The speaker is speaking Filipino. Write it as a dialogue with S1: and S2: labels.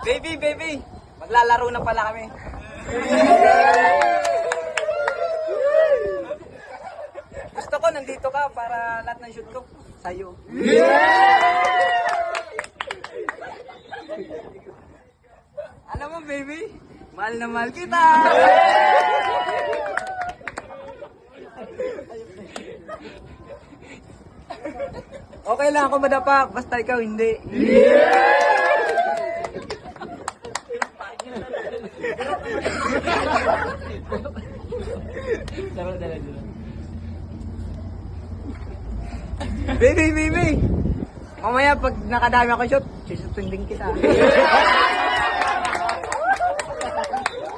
S1: Baby, maglalaro na pala kami. Gusto ko nandito ka para lahat ng shoot ko sa'yo. Alam mo baby, mahal na mahal kita. Okay lang ako madapa, basta ikaw hindi. Baby! Mamaya pag nakadami ako shot, susundin kita.